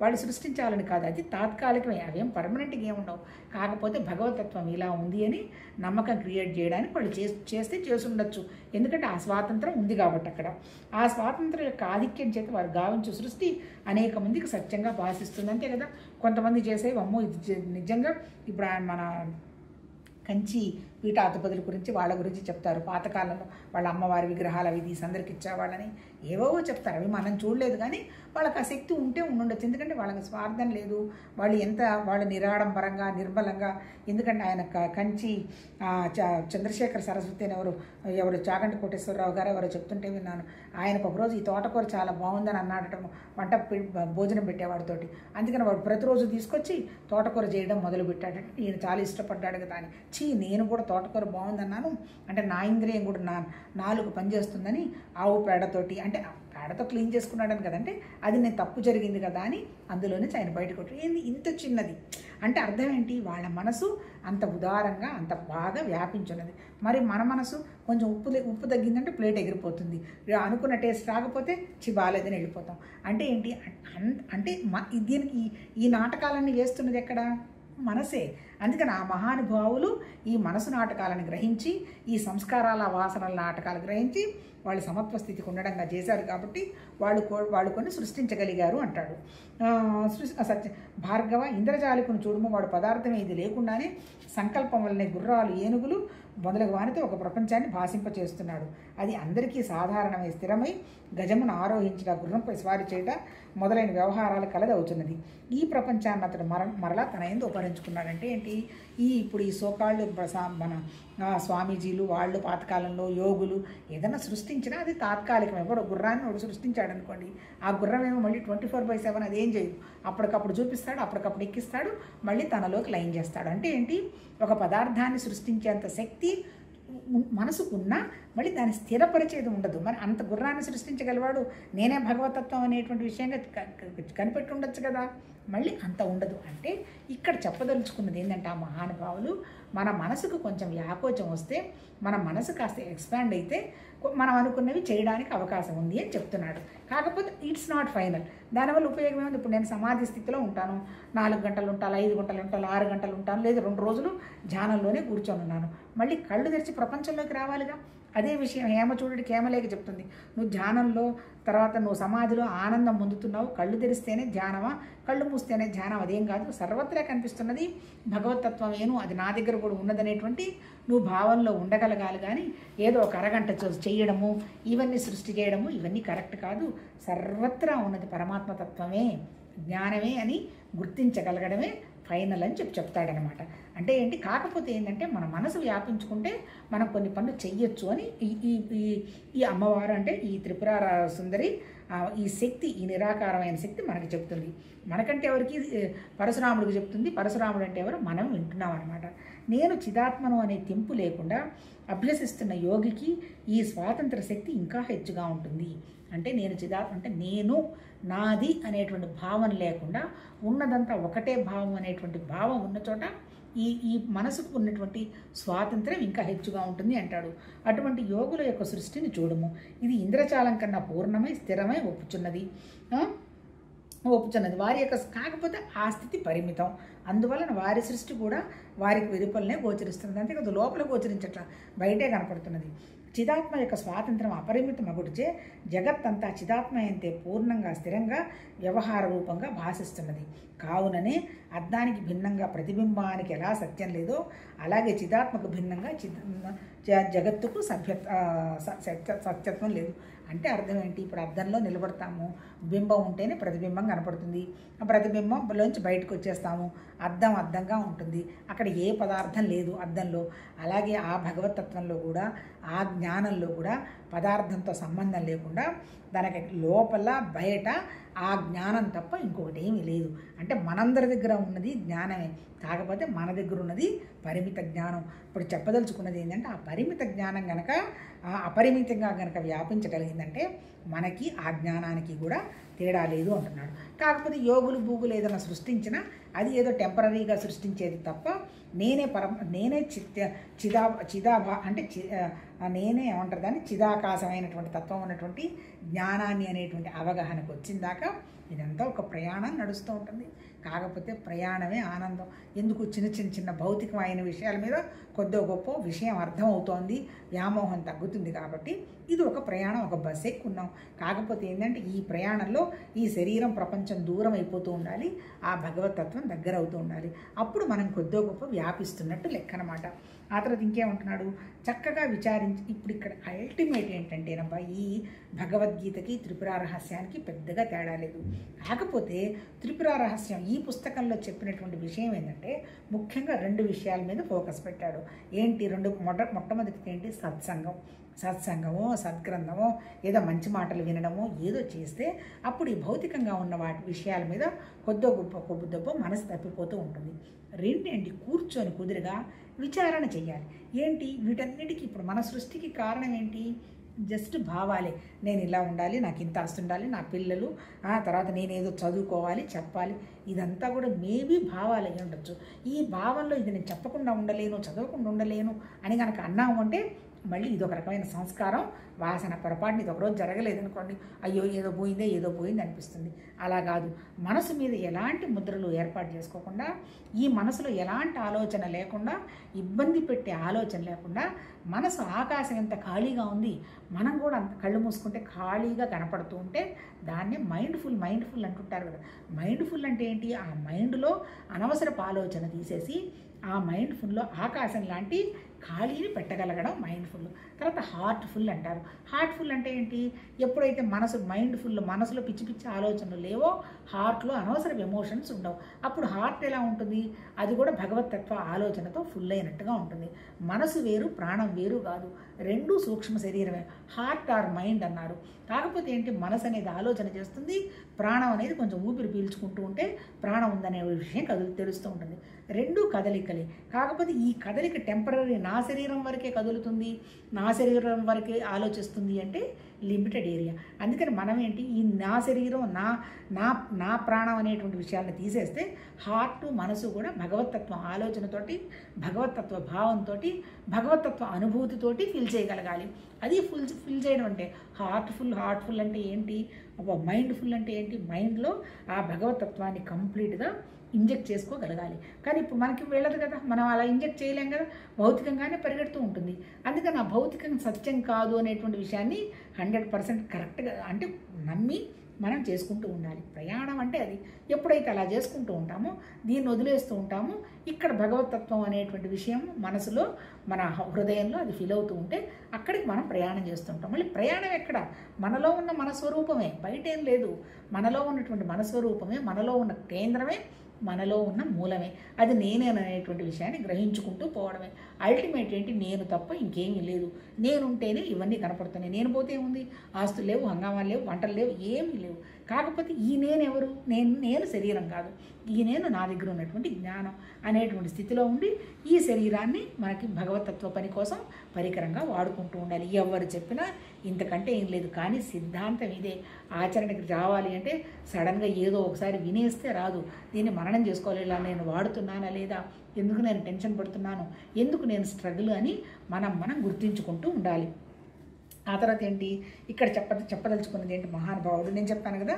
వాళ్ళు సృష్టించాలని కాదు, అది తాత్కాలికమే, అవేం పర్మనెంట్గా ఏముండవు. కాకపోతే భగవతత్వం ఇలా ఉంది అని నమ్మకం క్రియేట్ చేయడానికి వాళ్ళు చేస్తే చేసి ఉండొచ్చు. ఎందుకంటే ఆ స్వాతంత్రం ఉంది కాబట్టి అక్కడ ఆ స్వాతంత్రం యొక్క ఆధిక్యం చేత వారు గావించు సృష్టి అనేక మందికి సత్యంగా భాషిస్తుంది. అంతే కదా, కొంతమంది చేసేవి అమ్మో ఇది నిజంగా. ఇప్పుడు మన కంచి పీఠాధిపతుల గురించి వాళ్ళ గురించి చెప్తారు. పాతకాలంలో వాళ్ళ అమ్మవారి విగ్రహాలు అవి తీసి అందరికి ఇచ్చేవాళ్ళని ఏవేవో చెప్తారు. అవి మనం చూడలేదు, కానీ వాళ్ళకి ఆ శక్తి ఉంటే ఉండొచ్చు. ఎందుకంటే వాళ్ళకి స్వార్థం లేదు. వాళ్ళు నిరాడంబరంగా, నిర్మలంగా. ఎందుకంటే ఆయన కంచి చంద్రశేఖర సరస్వతి అని ఎవరు చాగంటి కోటేశ్వరరావు గారు ఎవరో చెప్తుంటే విన్నాను. ఆయనకు ఒకరోజు ఈ తోటకూర చాలా బాగుందని అన్నాడటం, భోజనం పెట్టేవాడితోటి. అందుకని వాడు ప్రతిరోజు తీసుకొచ్చి తోటకూర చేయడం మొదలుపెట్టాడట. ఈయన చాలా ఇష్టపడ్డాడు కదా అని. నేను కూడా తోటకూర బాగుందన్నాను, అంటే నా ఇంద్రియం కూడా నాలుగు పనిచేస్తుందని ఆవు పేడతోటి, అంటే పేడతో క్లీన్ చేసుకున్నాడని కదంటే అది నేను తప్పు జరిగింది కదా అని అందులోనే ఆయన బయటకు కొట్టి ఏంది ఇంత చిన్నది అంటే అర్థం ఏంటి, వాళ్ళ మనసు అంత ఉదారంగా అంత బాగా వ్యాపించున్నది. మరి మన మనసు కొంచెం ఉప్పు తగ్గిందంటే ప్లేట్ ఎగిరిపోతుంది, అనుకున్న టేస్ట్ రాకపోతే బాలేదని వెళ్ళిపోతాం. అంటే ఏంటి అంటే దీనికి ఈ నాటకాలన్నీ వేస్తున్నది ఎక్కడ, మనసే. అందుకని ఆ మహానుభావులు ఈ మనసు నాటకాలను గ్రహించి, ఈ సంస్కారాల వాసనల నాటకాలు గ్రహించి వాళ్ళు సమత్వ స్థితికి ఉండడంగా చేశారు. కాబట్టి వాళ్ళు కొన్ని సృష్టించగలిగారు అంటాడు. సత్య భార్గవ ఇంద్రజాలికును చూడుము, వాడు పదార్థం ఏది లేకుండానే సంకల్పం వల్లనే గుర్రాలు, ఏనుగులు మొదలగు వానితో ఒక ప్రపంచాన్ని భాషింపచేస్తున్నాడు. అది అందరికీ సాధారణమై స్థిరమై గజమును ఆరోహించట, గుర్రంపై స్వారీ చేయట మొదలైన వ్యవహారాలు కలది అవుతున్నది. ఈ ప్రపంచాన్ని అతడు మరలా తన యందు ఉపహరించుకున్నాడంటే ఏంటి, ఏంటి, ఇప్పుడు ఈ సోకాళ్ళు మన స్వామీజీలు వాళ్ళు పాతకాలంలో యోగులు ఏదైనా సృష్టించినా అది తాత్కాలికం. ఎవడో గుర్రాన్ని ఒకడు సృష్టించాడు అనుకోండి, ఆ గుర్రం ఏమో మళ్ళీ 24/7 అది ఏం చేయదు. అప్పటికప్పుడు చూపిస్తాడు, అప్పటికప్పుడు ఎక్కిస్తాడు, మళ్ళీ తనలోకి లైన్ చేస్తాడు. అంటే ఏంటి, ఒక పదార్థాన్ని సృష్టించేంత శక్తి మనసుకున్నా మళ్ళీ దాన్ని స్థిరపరిచేది ఉండదు. మరి అంత గుర్రాన్ని సృష్టించగలవాడు నేనే భగవతత్వం అనేటువంటి విషయంగా కనిపెట్టి ఉండొచ్చు కదా, మళ్ళీ అంత ఉండదు. అంటే ఇక్కడ చెప్పదలుచుకున్నది ఏంటంటే, ఆ మహానుభావులు మన మనసుకు కొంచెం వ్యాకోచం వస్తే, మన మనసు కాస్త ఎక్స్పాండ్ అయితే మనం అనుకున్నవి చేయడానికి అవకాశం ఉంది అని చెప్తున్నాడు. కాకపోతే ఇట్స్ నాట్ ఫైనల్. దానివల్ల ఉపయోగం ఏముంది? ఇప్పుడు నేను సమాధి స్థితిలో ఉంటాను, 4 గంటలు ఉంటాను, 5 గంటలు ఉంటాను, 6 గంటలు ఉంటాను, లేదా 2 రోజులు ధ్యానంలోనే కూర్చొని ఉన్నాను. మళ్ళీ కళ్ళు తెరిచి ప్రపంచంలోకి రావాలిగా. అదే విషయం హేమచూడుడి కేమలేక చెప్తుంది. నువ్వు ధ్యానంలో తర్వాత నువ్వు సమాధిలో ఆనందం పొందుతున్నావు, కళ్ళు తెరిస్తేనే ధ్యానమా, కళ్ళు మూస్తేనే ధ్యానం? అదేం కాదు, సర్వత్రా కనిపిస్తున్నది భగవతత్వం ఏను, అది నా దగ్గర కూడా ఉన్నదనేటువంటి నువ్వు భావంలో ఉండగలగాలి. కానీ ఏదో ఒక అరగంట చేయడము, ఇవన్నీ సృష్టి చేయడము, ఇవన్నీ కరెక్ట్ కాదు. సర్వత్రా ఉన్నది పరమాత్మతత్వమే, జ్ఞానమే అని గుర్తించగలగడమే ఫైనల్ అని చెప్తాడనమాట. అంటే ఏంటి, కాకపోతే ఏంటంటే మన మనసు వ్యాపించుకుంటే మనం కొన్ని పనులు చెయ్యొచ్చు అని ఈ అమ్మవారు అంటే ఈ త్రిపుర సుందరి ఈ శక్తి, ఈ నిరాకారమైన శక్తి మనకి చెప్తుంది. మనకంటే ఎవరికి పరశురాముడికి చెప్తుంది. పరశురాముడు అంటే ఎవరు మనం వింటున్నాం అనమాట. నేను చిదాత్మను అనే తెంపు లేకుండా అభ్యసిస్తున్న యోగికి ఈ స్వాతంత్ర శక్తి ఇంకా హెచ్చుగా ఉంటుంది. అంటే నేను అంటే నేను నాది అనేటువంటి భావన లేకుండా ఉన్నదంతా ఒకటే భావం అనేటువంటి భావం ఉన్న చోట ఈ మనసుకు ఉన్నటువంటి స్వాతంత్రం ఇంకా హెచ్చుగా ఉంటుంది అంటాడు. అటువంటి యోగుల యొక్క సృష్టిని చూడము, ఇది ఇంద్రజాలం కన్నా పూర్ణమై స్థిరమై ఒప్పుచున్నది. వారి యొక్క, కాకపోతే ఆ స్థితి పరిమితం. అందువలన వారి సృష్టి కూడా వారికి వెలుపలనే గోచరిస్తున్నది. అంతేకాదు లోపల గోచరించట్ల, బయటే కనపడుతున్నది. చిదాత్మ యొక్క స్వాతంత్రం అపరిమిత మగుడిచే జగత్తంతా చిదాత్మ అంతే పూర్ణంగా స్థిరంగా వ్యవహార రూపంగా భాషిస్తున్నది. కావుననే అద్దానికి భిన్నంగా ప్రతిబింబానికి ఎలా సత్యం లేదో అలాగే చిదాత్మకు భిన్నంగా జగత్తుకు సత్యత్వం లేదు. అంటే అర్థం ఏంటి, ఇప్పుడు అద్దంలో నిలబడతాము, బింబం ఉంటేనే ప్రతిబింబం కనపడుతుంది, ఆ ప్రతిబింబంలోంచి బయటకు వచ్చేస్తాము, అద్దంగా ఉంటుంది, అక్కడ ఏ పదార్థం లేదు అద్దంలో. అలాగే ఆ భగవతత్వంలో కూడా, ఆ జ్ఞానంలో కూడా పదార్థంతో సంబంధం లేకుండా దానికి లోపల బయట ఆ జ్ఞానం తప్ప ఇంకొకటి ఏమీ లేదు. అంటే మనందరి దగ్గర ఉన్నది జ్ఞానమే, కాకపోతే మన దగ్గర ఉన్నది పరిమిత జ్ఞానం. ఇప్పుడు చెప్పదలుచుకున్నది ఏంటంటే, ఆ పరిమిత జ్ఞానం కనుక అపరిమితంగా కనుక వ్యాపించగలిగిందంటే మనకి ఆ జ్ఞానానికి కూడా తేడా లేదు అంటున్నాడు. కాకపోతే యోగులు భూగులు ఏదైనా సృష్టించినా అది ఏదో టెంపరీగా సృష్టించేది తప్ప నేనే చిదాభా అంటే నేనే ఏమంటారు దాన్ని, చిదాకాశమైనటువంటి తత్వం ఉన్నటువంటి జ్ఞానాన్ని అనేటువంటి అవగాహనకు వచ్చిందాకా ఇదంతా ఒక ప్రయాణం నడుస్తూ ఉంటుంది. కాకపోతే ప్రయాణమే ఆనందం. ఎందుకు, చిన్న భౌతికమైన విషయాల మీద కొద్దో గొప్ప విషయం అర్థమవుతోంది, వ్యామోహం తగ్గుతుంది. కాబట్టి ఇది ఒక ప్రయాణం, ఒక బస్ ఎక్కున్నాం. కాకపోతే ఏంటంటే ఈ ప్రయాణంలో ఈ శరీరం ప్రపంచం దూరం అయిపోతూ ఉండాలి, ఆ భగవతత్వం దగ్గర అవుతూ ఉండాలి. అప్పుడు మనం కొద్దో గొప్ప వ్యాపిస్తున్నట్టు లెక్కనమాట. ఆ తర్వాత ఇంకేమంటున్నాడు, చక్కగా విచారించి. ఇప్పుడు ఇక్కడ అల్టిమేట్ ఏంటంటేనబ్బా, ఈ భగవద్గీతకి త్రిపుర రహస్యానికి పెద్దగా తేడా లేదు. కాకపోతే త్రిపుర రహస్యం ఈ పుస్తకంలో చెప్పినటువంటి విషయం ఏంటంటే ముఖ్యంగా 2 విషయాల మీద ఫోకస్ పెట్టాడు. ఏంటి 2? మొట్టమొదటిది ఏంటి, సత్సంగమో సద్గ్రంథమో ఏదో మంచి మాటలు వినడమో ఏదో చేస్తే అప్పుడు ఈ భౌతికంగా ఉన్న వాటి విషయాల మీద కొద్దో గొప్ప మనసు తప్పిపోతూ ఉంటుంది. రెండేంటి, కూర్చొని కుదురుగా విచారణ చెయ్యాలి. ఏంటి వీటన్నిటికీ ఇప్పుడు మన సృష్టికి కారణం ఏంటి, జస్ట్ భావాలే. నేను ఇలా ఉండాలి, నాకు ఇంత ఆస్తి ఉండాలి, నా పిల్లలు, ఆ తర్వాత నేనేదో చదువుకోవాలి, చెప్పాలి, ఇదంతా కూడా మేబీ భావాలు అయ్యి ఉండొచ్చు. ఈ భావంలో ఇది నేను చెప్పకుండా ఉండలేను, చదవకుండా ఉండలేను అని కనుక అన్నాము అంటే మళ్ళీ ఇదొక రకమైన సంస్కారం, వాసన. పొరపాటుని ఇది ఒకరోజు జరగలేదనుకోండి, అయ్యో ఏదో పోయింది అనిపిస్తుంది. అలా కాదు, మనసు మీద ఎలాంటి ముద్రలు ఏర్పాటు చేసుకోకుండా, ఈ మనసులో ఎలాంటి ఆలోచన లేకుండా, ఇబ్బంది పెట్టే ఆలోచన లేకుండా, మనసు ఆకాశం ఎంత ఖాళీగా ఉంది, మనం కూడా అంత కళ్ళు మూసుకుంటే ఖాళీగా కనపడుతూ ఉంటే దాన్నే మైండ్ఫుల్ అంటుంటారు కదా. మైండ్ఫుల్ అంటే ఏంటి, ఆ మైండ్లో అనవసరపు ఆలోచన తీసేసి ఆ మైండ్ఫుల్లో ఆకాశం లాంటి ఖాళీని పెట్టగలగడం మైండ్ఫుల్. తర్వాత హార్ట్ఫుల్ అంటారు. హార్ట్ఫుల్ అంటే ఏంటి? ఎప్పుడైతే మైండ్ఫుల్, మనసులో పిచ్చి పిచ్చి ఆలోచనలు లేవో, హార్ట్లో అనవసరపు ఎమోషన్స్ ఉండవు. అప్పుడు హార్ట్ ఎలా ఉంటుంది? అది కూడా భగవతత్వ ఆలోచనతో ఫుల్ అయినట్టుగా ఉంటుంది. మనసు వేరు, ప్రాణం వేరు కాదు, రెండూ సూక్ష్మ శరీరమే. హార్ట్ ఆర్ మైండ్ అన్నారు. కాకపోతే ఏంటి? మనసు అనేది ఆలోచన చేస్తుంది, ప్రాణం అనేది కొంచెం ఊపిరి పీల్చుకుంటూ ఉంటే ప్రాణం ఉందనే విషయం తెలుస్తూ ఉంటుంది. రెండూ కదలికలే. కాకపోతే ఈ కదలిక టెంపరీ, నా శరీరం వరకే కదులుతుంది, నా శరీరం వరకే ఆలోచిస్తుంది అంటే లిమిటెడ్ ఏరియా. అందుకని మనం ఏంటి, ఈ నా శరీరం, నా నా నా ప్రాణం అనేటువంటి విషయాలను తీసేస్తే హార్ట్, మనసు కూడా భగవతత్వ ఆలోచనతోటి, భగవతత్వ భావంతో, భగవతత్వ అనుభూతితోటి ఫీల్ చేయగలగాలి. అది ఫిల్ చేయడం అంటే హార్ట్ఫుల్ అంటే ఏంటి? మైండ్ఫుల్ అంటే ఏంటి? మైండ్లో ఆ భగవతత్వాన్ని కంప్లీట్గా ఇంజెక్ట్ చేసుకోగలగాలి. కానీ ఇప్పుడు మనకి వెళ్ళదు కదా, మనం అలా ఇంజెక్ట్ చేయలేం కదా, భౌతికంగానే పరిగెడుతూ ఉంటుంది. అందుకని ఆ భౌతికం సత్యం కాదు అనేటువంటి విషయాన్ని 100% కరెక్ట్గా అంటే నమ్మి మనం చేసుకుంటూ ఉండాలి. ప్రయాణం అంటే అది. ఎప్పుడైతే అలా చేసుకుంటూ ఉంటామో, దీన్ని వదిలేస్తూ ఉంటామో, ఇక్కడ భగవతత్వం అనేటువంటి విషయం మనసులో, మన హృదయంలో అది ఫీల్ అవుతూ ఉంటే అక్కడికి మనం ప్రయాణం చేస్తుంటాం. మళ్ళీ ప్రయాణం ఎక్కడ? మనలో ఉన్న మనస్వరూపమే, బయట ఏం లేదు. మనలో ఉన్నటువంటి మనస్వరూపమే, మనలో ఉన్న కేంద్రమే, మనలో ఉన్న మూలమే. అది నేనేననేటువంటి విషయాన్ని గ్రహించుకుంటూ పోవడమే. అల్టిమేట్ ఏంటి? నేను తప్ప ఇంకేమీ లేదు. నేనుంటేనే ఇవన్నీ కనపడుతున్నాయి. నేను పోతే ఏముంది? ఆస్తులు లేవు, హంగామాలు లేవు, వంటలు లేవు, ఏమీ లేవు. కాకపోతే ఈ నేనెవరు? నేను శరీరం కాదు. ఈ నేను నా దగ్గర ఉన్నటువంటి జ్ఞానం అనేటువంటి స్థితిలో ఉండి ఈ శరీరాన్ని మనకి భగవతత్వ పని కోసం పరికరంగా వాడుకుంటూ ఉండాలి. ఎవరు చెప్పినా ఇంతకంటే ఏం లేదు. కానీ సిద్ధాంతం ఇదే. ఆచరణకి రావాలి అంటే సడన్గా ఏదో ఒకసారి వినేస్తే రాదు. దీన్ని మననం చేసుకోవాలి. ఇలా నేను వాడుతున్నానా లేదా, ఎందుకు నేను టెన్షన్ పడుతున్నాను, ఎందుకు నేను స్ట్రగుల్ అని మనం గుర్తించుకుంటూ ఉండాలి. ఆ తర్వాత ఏంటి? ఇక్కడ చెప్పదలుచుకున్నది ఏంటి? మహానుభావుడు, నేను చెప్పాను కదా,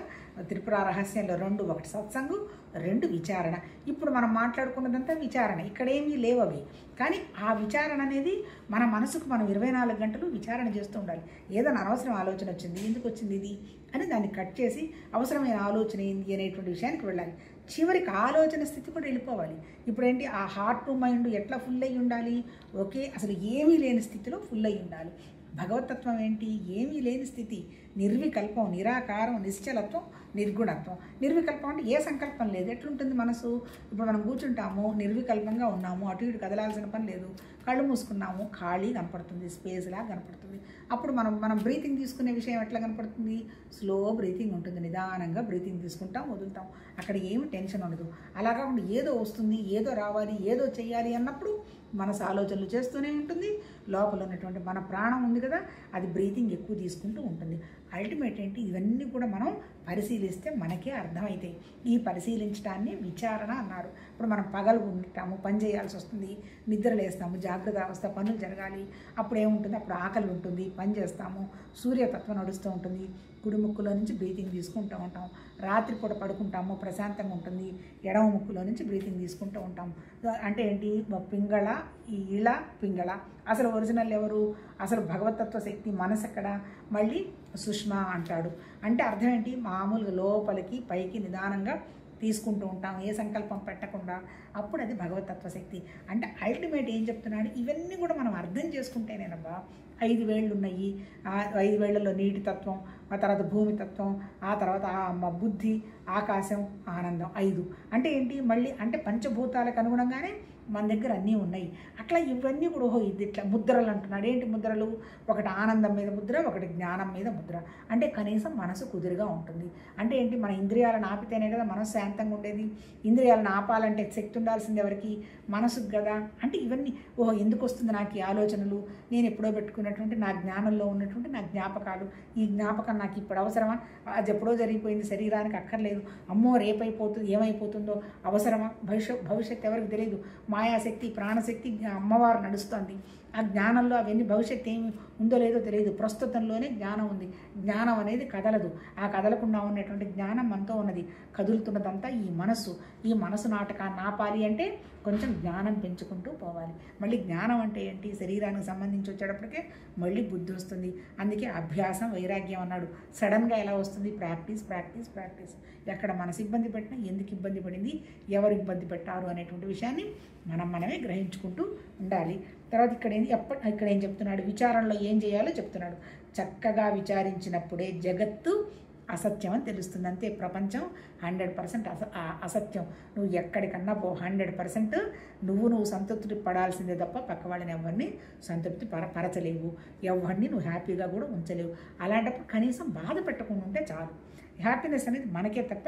త్రిపుర రహస్యంలో 2, 1 సత్సంగు, 2 విచారణ. ఇప్పుడు మనం మాట్లాడుకున్నదంతా విచారణ, ఇక్కడేమీ లేవు అవి. కానీ ఆ విచారణ అనేది మన మనసుకు మనం 24 గంటలు విచారణ చేస్తూ ఉండాలి. ఏదైనా అనవసరం ఆలోచన వచ్చింది, ఎందుకు వచ్చింది ఇది అని దాన్ని కట్ చేసి అవసరమైన ఆలోచన ఏంది అనేటువంటి విషయానికి వెళ్ళాలి. చివరికి ఆలోచన స్థితి కూడా వెళ్ళిపోవాలి. ఇప్పుడు ఏంటి? ఆ హార్ట్ మైండ్ ఎట్లా ఫుల్ అయ్యి ఉండాలి? ఓకే, అసలు ఏమీ లేని స్థితిలో ఫుల్ అయ్యి ఉండాలి. భగవతత్వం ఏంటి? ఏమీ లేని స్థితి, నిర్వికల్పం, నిరాకారం, నిశ్చలత్వం, నిర్గుణత్వం. నిర్వికల్పం అంటే ఏ సంకల్పం లేదు. ఎట్లుంటుంది మనసు? ఇప్పుడు మనం కూర్చుంటాము, నిర్వికల్పంగా ఉన్నాము, అటు ఇటు కదలాల్సిన పని లేదు, కళ్ళు మూసుకున్నాము, ఖాళీ కనపడుతుంది, స్పేస్లా కనపడుతుంది. అప్పుడు మనం బ్రీతింగ్ తీసుకునే విషయం ఎట్లా కనపడుతుంది? స్లో బ్రీతింగ్ ఉంటుంది, నిదానంగా బ్రీతింగ్ తీసుకుంటాం, వదులుతాం. అక్కడ ఏమి టెన్షన్ ఉండదు. అలా కాకుండా ఏదో వస్తుంది, ఏదో రావాలి, ఏదో చెయ్యాలి అన్నప్పుడు మనసు ఆలోచనలు చేస్తూనే ఉంటుంది. లోపల ఉన్నటువంటి మన ప్రాణం ఉంది కదా, అది బ్రీతింగ్ ఎక్కువ తీసుకుంటూ ఉంటుంది. అల్టిమేట్ ఏంటి? ఇవన్నీ కూడా మనం పరిశీలిస్తే మనకే అర్థమవుతాయి. ఈ పరిశీలించడాన్ని విచారణ అన్నారు. ఇప్పుడు మనం పగలు ఉంటాము, పని చేయాల్సి వస్తుంది, నిద్రలేస్తాము, జాగ్రత్త అవస్థ, పనులు జరగాలి. అప్పుడు ఏముంటుంది? అప్పుడు ఆకలి ఉంటుంది, పని చేస్తాము, సూర్యతత్వం నడుస్తూ ఉంటుంది, కుడి ముక్కులో నుంచి బ్రీతింగ్ తీసుకుంటూ ఉంటాం. రాత్రిపూట పడుకుంటాము, ప్రశాంతంగా ఉంటుంది, ఎడమ ముక్కులో నుంచి బ్రీతింగ్ తీసుకుంటూ ఉంటాం. అంటే ఏంటి? పింగళ, ఈళ, పింగళ. అసలు ఒరిజినల్ ఎవరు? అసలు భగవతత్వ శక్తి మనసు ఎక్కడ? మళ్ళీ సుష్మా అంటాడు. అంటే అర్థం ఏంటి? మామూలుగా లోపలికి పైకి నిదానంగా తీసుకుంటూ ఉంటాం, ఏ సంకల్పం పెట్టకుండా. అప్పుడు అది భగవతత్వ శక్తి. అంటే అల్టిమేట్ ఏం చెప్తున్నాడు? ఇవన్నీ కూడా మనం అర్థం చేసుకుంటేనేనబ్బా. 5 వేళ్ళు ఉన్నాయి, ఆ 5 వేళ్లలో నీటి తత్వం, ఆ తర్వాత భూమి తత్వం, ఆ తర్వాత బుద్ధి, ఆకాశం, ఆనందం, 5 అంటే ఏంటి? మళ్ళీ అంటే పంచభూతాలకు అనుగుణంగానే మన దగ్గర అన్నీ ఉన్నాయి. అట్లా ఇవన్నీ కూడా ఓహో ఇది ఇట్లా ముద్రలు అంటున్నాడు. ఏంటి ముద్రలు? ఒకటి ఆనందం మీద ముద్ర, ఒకటి జ్ఞానం మీద ముద్ర. అంటే కనీసం మనసు కుదురుగా ఉంటుంది. అంటే ఏంటి? మన ఇంద్రియాలను ఆపితేనే కదా మనసు శాంతంగా ఉండేది. ఇంద్రియాలను ఆపాలంటే శక్తి ఉండాల్సింది ఎవరికి? మనసుకు కదా. అంటే ఇవన్నీ ఓహో ఎందుకు వస్తుంది నాకు ఈ ఆలోచనలు? నేను ఎప్పుడో పెట్టుకున్నటువంటి నా జ్ఞానంలో ఉన్నటువంటి నా జ్ఞాపకాలు, ఈ జ్ఞాపకం నాకు ఇప్పుడు అవసరమా? అది ఎప్పుడో జరిగిపోయింది, శరీరానికి అక్కర్లేదు. అమ్మో రేపైపోతుంది, ఏమైపోతుందో, అవసరమా? భవిష్యత్తు ఎవరికి తెలియదు. మాయాశక్తి, ప్రాణశక్తి, అమ్మవారు నడుస్తుంది. ఆ జ్ఞానంలో అవన్నీ భవిష్యత్తు ఏమి ఉందో లేదో తెలియదు. ప్రస్తుతంలోనే జ్ఞానం ఉంది. జ్ఞానం అనేది కదలదు. ఆ కదలకుండా ఉన్నటువంటి జ్ఞానం మనతో ఉన్నది. కదులుతున్నదంతా ఈ మనస్సు. ఈ మనసు నాటకాన్ని ఆపాలి అంటే కొంచెం జ్ఞానం పెంచుకుంటూ పోవాలి. మళ్ళీ జ్ఞానం అంటే ఏంటి? శరీరానికి సంబంధించి వచ్చేటప్పటికే మళ్ళీ బుద్ధి వస్తుంది. అందుకే అభ్యాసం, వైరాగ్యం అన్నాడు. సడన్గా ఎలా వస్తుంది? Practice, practice, practice. ఎక్కడ మనసు ఇబ్బంది పెట్టినా, ఎందుకు ఇబ్బంది పడింది, ఎవరు ఇబ్బంది పెట్టారు అనేటువంటి విషయాన్ని మనమే గ్రహించుకుంటూ ఉండాలి. తర్వాత ఇక్కడ ఏం చెప్తున్నాడు, విచారణలో ఏం చేయాలో చెప్తున్నాడు. చక్కగా విచారించినప్పుడే జగత్తు అసత్యం అని తెలుస్తుంది. అంతే, ప్రపంచం 100% అసత్యం. నువ్వు ఎక్కడికన్నా పో, 100% నువ్వు సంతృప్తి పడాల్సిందే తప్ప పక్క వాళ్ళని ఎవరిని సంతృప్తి పరచలేవు, ఎవరిని నువ్వు హ్యాపీగా కూడా ఉంచలేవు. అలాంటప్పుడు కనీసం బాధ పెట్టకుండా ఉంటే చాలు. హ్యాపీనెస్ అనేది మనకే తప్ప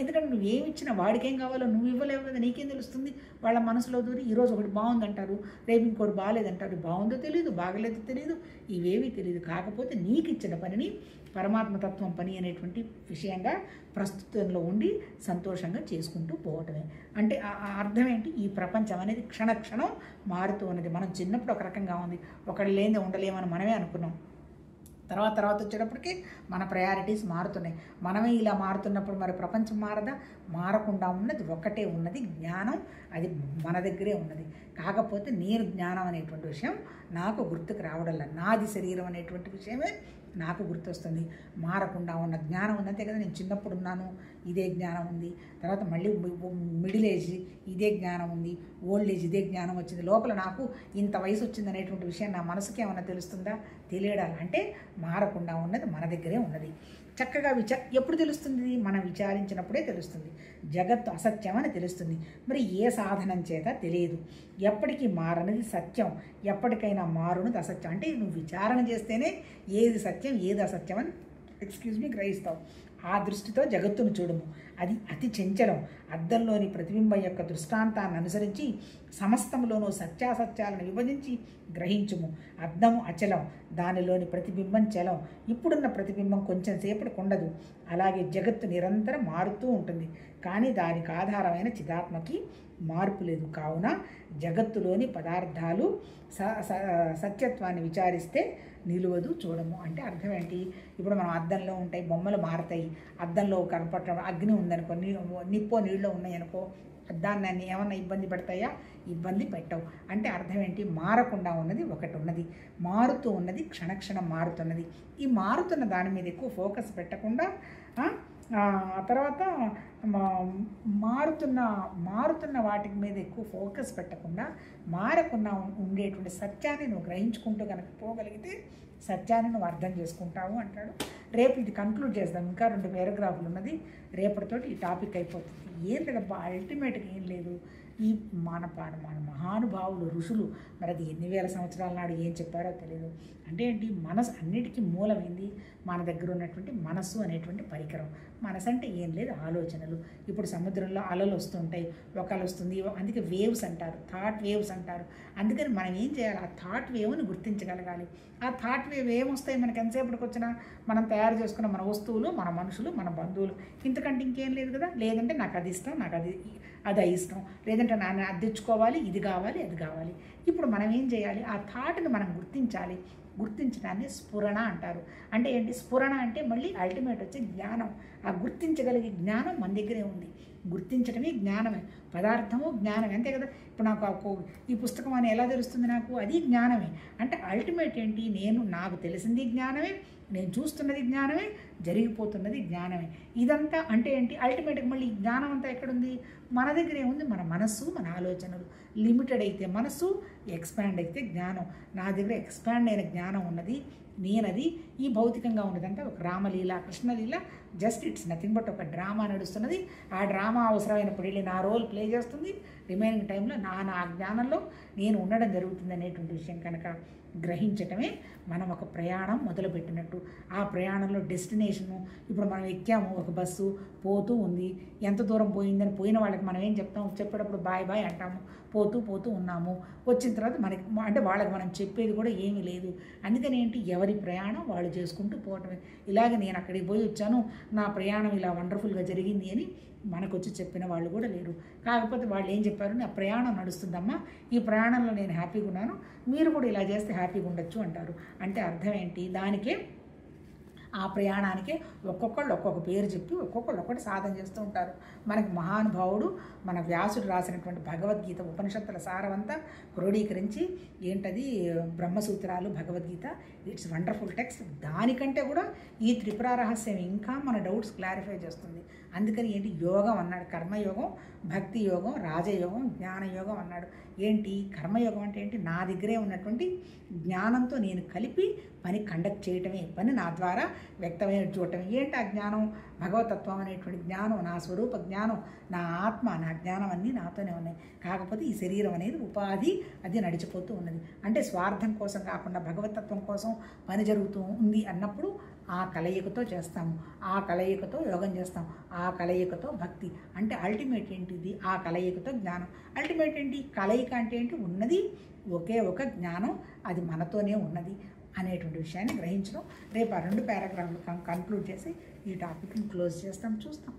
ఎందుకంటే నువ్వు ఏమి ఇచ్చినా వాడికేం కావాలో నువ్వు ఇవ్వలేవు కదా, నీకేం తెలుస్తుంది? వాళ్ళ మనసులో దూరి ఈరోజు ఒకటి బాగుందంటారు, రేపు ఇంకోటి బాగాలేదంటారు. బాగుందో తెలియదు, బాగలేదో తెలియదు, ఇవేమీ తెలియదు. కాకపోతే నీకు ఇచ్చిన పనిని పరమాత్మతత్వం పని అనేటువంటి విషయంగా ప్రస్తుతంలో ఉండి సంతోషంగా చేసుకుంటూ పోవటమే. అంటే అర్థం ఏంటి, ఈ ప్రపంచం అనేది క్షణక్షణం మారుతూ ఉన్నది. మనం చిన్నప్పుడు ఒక రకంగా ఉంది, ఒకళ్ళు లేనిదే ఉండలేమని మనమే అనుకున్నాం. తర్వాత వచ్చేటప్పటికి మన ప్రయారిటీస్ మారుతున్నాయి. మనమే ఇలా మారుతున్నప్పుడు మరి ప్రపంచం మారదా? మారకుండా ఉన్నది ఒకటే ఉన్నది, జ్ఞానం. అది మన దగ్గరే ఉన్నది. కాకపోతే నేను జ్ఞానం అనేటువంటి విషయం నాకు గుర్తుకు రావడంలా, నాది శరీరం అనేటువంటి విషయమే నాకు గుర్తొస్తుంది. మారకుండా ఉన్న జ్ఞానం ఉన్నంతే కదా. నేను చిన్నప్పుడు ఉన్నాను, ఇదే జ్ఞానం ఉంది. తర్వాత మళ్ళీ మిడిల్ ఏజ్, ఇదే జ్ఞానం ఉంది. ఓల్డ్ ఏజ్, ఇదే జ్ఞానం వచ్చింది. లోపల నాకు ఇంత వయసు వచ్చింది అనేటువంటి విషయం నా మనసుకి ఏమన్నా తెలుస్తుందా? తెలియడాలంటే మారకుండా ఉన్నది మన దగ్గరే ఉన్నది. చక్కగా ఎప్పుడు తెలుస్తుంది? మనం విచారించినప్పుడే తెలుస్తుంది. జగత్తు అసత్యం అని తెలుస్తుంది. మరి ఏ సాధనం చేత తెలియదు. ఎప్పటికీ మారనిది సత్యం, ఎప్పటికైనా మారునది అసత్యం. అంటే నువ్వు విచారణ చేస్తేనే ఏది సత్యం ఏది అసత్యం అని గ్రహిస్తావు. ఆ దృష్టితో జగత్తును చూడము. అది అతి చంచలం. అద్దంలోని ప్రతిబింబం యొక్క దృష్టాంతాన్ని అనుసరించి సమస్తంలోనూ సత్యాసత్యాలను విభజించి గ్రహించుము. అద్దము అచలం, దానిలోని ప్రతిబింబం చలం. ఇప్పుడున్న ప్రతిబింబం కొంచెం సేపటికి ఉండదు. అలాగే జగత్తు నిరంతరం మారుతూ ఉంటుంది. కానీ దానికి ఆధారమైన చిదాత్మకి మార్పు లేదు. కావున జగత్తులోని పదార్థాలు సత్యత్వాన్ని విచారిస్తే నిలువదు, చూడము. అంటే అర్థం ఏంటి? ఇప్పుడు మనం అద్దంలో ఉంటాయి, బొమ్మలు మారతాయి. అద్దంలో కనపడటం, అగ్ని ఉందనుకో, నిప్పో నీళ్ళు ఉన్నాయనుకో, దాన్ని ఏమన్నా ఇబ్బంది పెడతాయా? ఇబ్బంది పెట్టవు. అంటే అర్థం ఏంటి? మారకుండా ఉన్నది ఒకటి ఉన్నది, మారుతూ ఉన్నది క్షణక్షణం మారుతున్నది. ఈ మారుతున్న దాని మీద ఎక్కువ ఫోకస్ పెట్టకుండా తర్వాత మారుతున్న వాటి మీద ఎక్కువ ఫోకస్ పెట్టకుండా మారకుండా ఉండేటువంటి సత్యాన్ని నువ్వు గ్రహించుకుంటూ కనుక పోగలిగితే సత్యాన్ని నువ్వు అర్థం చేసుకుంటావు అంటాడు. రేపు ఇది కంక్లూడ్ చేద్దాం. ఇంకా 2 పారాగ్రాఫ్లు ఉన్నది. రేపటితోటి ఈ టాపిక్ అయిపోతుంది. ఏం లేదబ్బా, అల్టిమేట్గా ఏం లేదు. ఈ మన మహానుభావులు ఋషులు మరి అది ఎన్ని వేల సంవత్సరాల నాడు ఏం చెప్పారో తెలియదు. అంటే ఏంటి? మనసు అన్నిటికీ మూలమైంది మన దగ్గర ఉన్నటువంటి మనస్సు అనేటువంటి పరికరం. మనసు అంటే ఏం లేదు, ఆలోచనలు. ఇప్పుడు సముద్రంలో అలలు వస్తుంటాయి, ఒక అల వస్తుంది, అందుకే వేవ్స్ అంటారు, థాట్ వేవ్స్ అంటారు. అందుకని మనం ఏం చేయాలి? ఆ థాట్ వేవ్ని గుర్తించగలగాలి. ఆ థాట్ వేవ్ ఏమొస్తాయి మనకి? ఎంతసేపటికి వచ్చినా మనం తయారు చేసుకున్న మన వస్తువులు, మన మనుషులు, మన బంధువులు. ఇంతకంటే ఇంకేం లేదు కదా. లేదంటే నాకు అది ఇష్టం, నాకు అది ఇష్టం, లేదంటే నాన్న అది తెచ్చుకోవాలి, ఇది కావాలి, అది కావాలి. ఇప్పుడు మనం ఏం చేయాలి? ఆ థాట్ని మనం గుర్తించాలి. గుర్తించడాన్ని స్ఫురణ అంటారు. అంటే ఏంటి? స్ఫురణ అంటే మళ్ళీ అల్టిమేట్ వచ్చే జ్ఞానం. ఆ గుర్తించగలిగే జ్ఞానం మన దగ్గరే ఉంది. గుర్తించడమే జ్ఞానమే. పదార్థము జ్ఞానమే, అంతే కదా. ఇప్పుడు నాకు ఈ పుస్తకం అని ఎలా తెలుస్తుంది? నాకు అది జ్ఞానమే. అంటే అల్టిమేట్ ఏంటి? నాకు తెలిసింది జ్ఞానమే, నేను చూస్తున్నది జ్ఞానమే, జరిగిపోతున్నది జ్ఞానమే. ఇదంతా అంటే ఏంటి? అల్టిమేట్గా మళ్ళీ ఈ జ్ఞానం అంతా ఎక్కడుంది? మన దగ్గరే ఉంది. మన మనస్సు, మన ఆలోచనలు. లిమిటెడ్ అయితే మనస్సు, ఎక్స్పాండ్ అయితే జ్ఞానం. నా దగ్గర ఎక్స్పాండ్ అయిన జ్ఞానం ఉన్నది, నేనది. ఈ భౌతికంగా ఉన్నదంటే ఒక Ramlila, Krishna Leela, just it's nothing but ఒక డ్రామా నడుస్తున్నది. ఆ డ్రామా అవసరమైనప్పుడు వెళ్ళి నా రోల్ ప్లే చేస్తుంది. రిమైనింగ్ టైంలో నా జ్ఞానంలో నేను ఉండడం జరుగుతుంది అనేటువంటి విషయం కనుక గ్రహించటమే మనం ఒక ప్రయాణం మొదలుపెట్టినట్టు. ఆ ప్రయాణంలో డెస్టినేషను, ఇప్పుడు మనం ఎక్కాము, ఒక బస్సు పోతూ ఉంది, ఎంత దూరం పోయిందని పోయిన వాళ్ళకి మనం ఏం చెప్తాం? చెప్పేటప్పుడు బాయ్ బాయ్ అంటాము. పోతూ ఉన్నాము. వచ్చిన తర్వాత మనకి అంటే వాళ్ళకి మనం చెప్పేది కూడా ఏమీ లేదు. అందుకని ఏంటి? ఎవరి ప్రయాణం వాళ్ళు చేసుకుంటూ పోవటమే. ఇలాగే నేను అక్కడికి పోయి వచ్చాను, నా ప్రయాణం ఇలా వండర్ఫుల్గా జరిగింది అని మనకు వచ్చి చెప్పిన వాళ్ళు కూడా లేరు. కాకపోతే వాళ్ళు ఏం చెప్పారు? నా ప్రయాణం నడుస్తుందమ్మా, ఈ ప్రయాణంలో నేను హ్యాపీగా ఉన్నాను, మీరు కూడా ఇలా చేస్తే హ్యాపీగా ఉండొచ్చు అంటారు. అంటే అర్థం ఏంటి? దానికే ఆ ప్రయాణానికి ఒక్కొక్కళ్ళు ఒక్కొక్క పేరు చెప్పి ఒక్కొక్కళ్ళు ఒక్కటి సాధన చేస్తూ ఉంటారు. మనకి మహానుభావుడు మన వ్యాసుడు రాసినటువంటి భగవద్గీత ఉపనిషత్తుల సారవంతా క్రోడీకరించి ఏంటది బ్రహ్మసూత్రాలు, భగవద్గీత, ఇట్స్ వండర్ఫుల్ టెక్స్ట్. దానికంటే కూడా ఈ త్రిపుర రహస్యం ఇంకా మన డౌట్స్ క్లారిఫై చేస్తుంది. అందుకని ఏంటి యోగం అన్నాడు, కర్మయోగం, భక్తి యోగం, రాజయోగం, జ్ఞానయోగం అన్నాడు. ఏంటి కర్మయోగం అంటే ఏంటి? నా దగ్గరే ఉన్నటువంటి జ్ఞానంతో నేను కలిపి పని కండక్ట్ చేయటమే, పని నా ద్వారా వ్యక్తమైన చూడటమే. ఏంటి ఆ జ్ఞానం? భగవతత్వం అనేటువంటి జ్ఞానం, నా స్వరూప జ్ఞానం, నా ఆత్మ, నా జ్ఞానం అన్నీ నాతోనే ఉన్నాయి. కాకపోతే ఈ శరీరం అనేది ఉపాధి, అది నడిచిపోతూ ఉన్నది. అంటే స్వార్థం కోసం కాకుండా భగవతత్వం కోసం పని జరుగుతూ ఉంది అన్నప్పుడు ఆ కలయికతో చేస్తాము, ఆ కలయికతో యోగం చేస్తాం, ఆ కలయికతో భక్తి. అంటే అల్టిమేట్ ఏంటిది? ఆ కలయికతో జ్ఞానం. అల్టిమేట్ ఏంటి? కలయిక అంటే ఏంటి? ఉన్నది ఒకే ఒక జ్ఞానం, అది మనతోనే ఉన్నది అనేటువంటి విషయాన్ని గ్రహించడం. రేపు ఆ 2 పారాగ్రాఫ్లు కన్క్లూడ్ చేసి ఈ టాపిక్ని క్లోజ్ చేస్తాం, చూస్తాం.